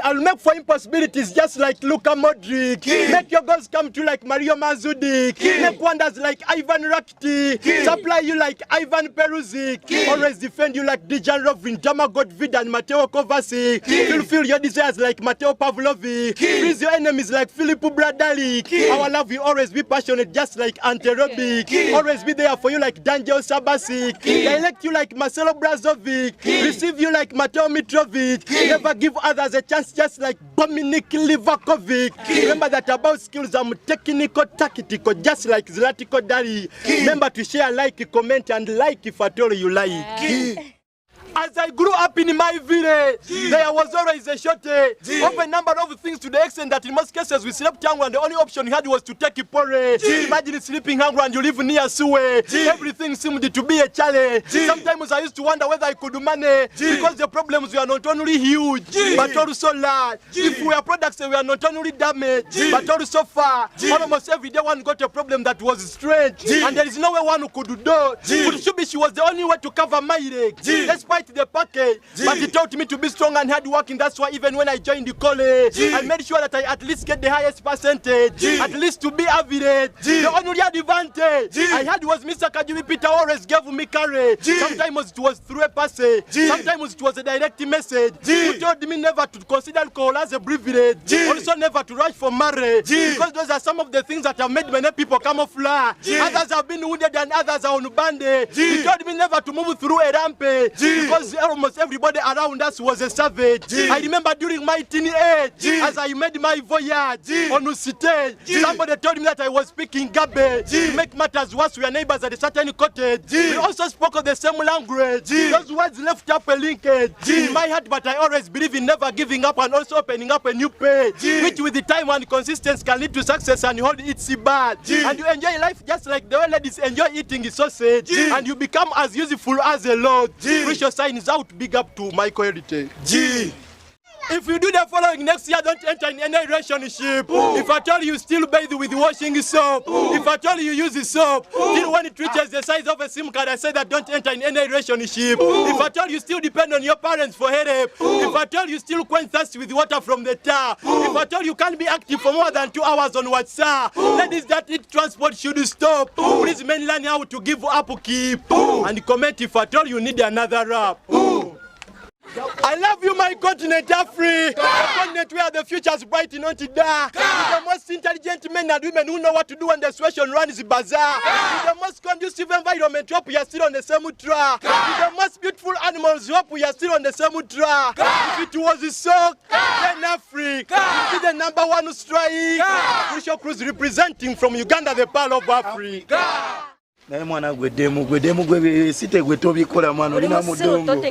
I'll make for impossibilities just like Luka Modric. Make your goals come true like Mario Mandzukic. Make wonders like Ivan Rakitic. Supply you like Ivan Perisic. Always defend you like Dejan Lovren, Dama Godvid and Mateo Kovacic. Fulfill your desires like Mateo Pavlovic. Please your enemies like Filip Bradalic. Our love will always be passionate just like Ante Rebic. Always be there for you like Daniel Sabasic. Direct you like Marcelo Brazovic. Receive you like Mateo Mitrovic. Never give others a chance just like Dominik Livakovic. Remember that about skills I'm technical, tactical, just like Zlatko Dali. Remember to share, like, comment and like if at all you like. As I grew up in my village, there was always a shortage of a number of things to the extent that in most cases we slept hungry and the only option we had was to take a porridge. Imagine sleeping hungry and you live near sewer. Everything seemed to be a challenge. Sometimes I used to wonder whether I could manage because the problems were not only huge but also large. If we are products we are not only damaged but also far. Almost every day one got a problem that was strange and there is no way one could do. She was the only way to cover my leg. Despite the package, but he taught me to be strong and hard working. That's why even when I joined the college, I made sure that I at least get the highest percentage, at least to be average. The only advantage I had was Mr. Kajubi Peter always gave me courage. Sometimes it was through a passage, sometimes it was a direct message. He told me never to consider alcohol as a privilege, also never to rush for marriage, because those are some of the things that have made many people camouflage. Others have been wounded and others are on bandage. He told me never to move through a rampage, because almost everybody around us was a savage. I remember during my teenage, as I made my voyage on stage, somebody told me that I was speaking garbage. To make matters worse, we are neighbors at a certain cottage. We also spoke of the same language. Those words left up a linkage in my heart, but I always believe in never giving up and also opening up a new page, which with the time and consistency can lead to success and hold it bad. And you enjoy life just like the way ladies enjoy eating sausage, and you become as useful as a lord. Precious sign is out. Big up to Michael Heritage. If you do the following next year, don't enter in any relationship. If I tell you still bathe with washing soap, if I tell you use the soap, till when it reaches the size of a SIM card, I say that don't enter in any relationship. If I tell you still depend on your parents for help, if I tell you still quench thirst with water from the tap, if I tell you can't be active for more than 2 hours on WhatsApp, ladies that eat transport should stop. Please men learn how to give up keep. And comment if I tell you need another rap. I love you, my continent, Africa. The continent where the future is bright and not dark. The most intelligent men and women who know what to do when the situation runs the bazaar. The most conducive environment, hope we are still on the same track. The most beautiful animals, hope we are still on the same track. If it was so, then Africa will be the #1 strike. Crucial Cruise representing from Uganda, the Pearl of Africa. naye mwana gwe site gwe tobikola mwana olina mudongo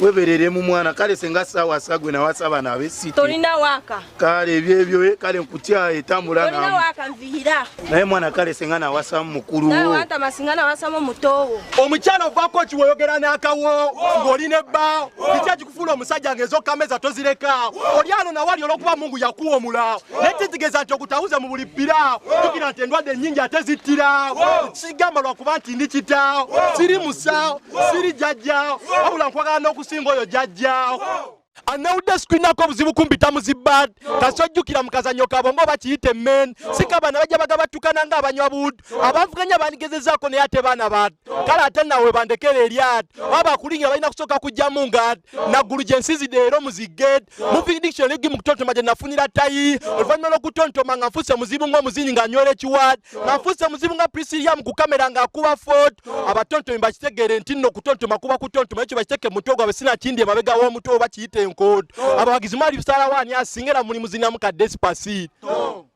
webereremu mwana kale senga sawa sagwe na wasaba na besite tolina waka kale ebyebyo kale nkutya etambula na tolina waka nvihira naye mwana kale senga na wasamu mukulu naye wanta masingana wasamu mutowo omukyala ovako kiwoyogera n'akawo ng'olina ebbawo kiki kikufuula omusajja ng'ezo kameza tozireka oli ano nawali olw'okuba Mungu yakuwa omulawo naye kitegeeza nti okutawuze mu buli ppirawo tukira nti endwadde ennyingi ate zittirawo sigamba lwakuba nti ndi kitaawo siri musawo siri jjajjaawo wabula nkwagala n'okusinga oyo jjajjaawo anawudde sikwinako obuzibu kumpita muzibad kasojjukira mu kazannyo kabongo bakiyite men sikabana bajja bagabatukana ng'abanywa buddu abavuganya bandigezezaako naye ate baana bato kale ate nawe bandekera eryato waba akulingira balina kusooka kujjamu ngati naggulu gye nsizidde ero muziged moving dictionary gi mu kutontoma gye nafunira tayi oluvannyuma lw'okutontoma nga nfuuse muzibu ng'omuzinyi nga nyola ekiwaadi nga nfuuse muzibu nga prisiriamu ku kamera ng'akuba foto abatontomi bakitegeere nti nno okutontoma kuba kutontoma ekyo bakiteeke mu mutwe gwabwe sinakindi emabega w'omutwe oba kiyite enkoto abawagizi mwali bisala wani asingira muli muzinamu ka Despacito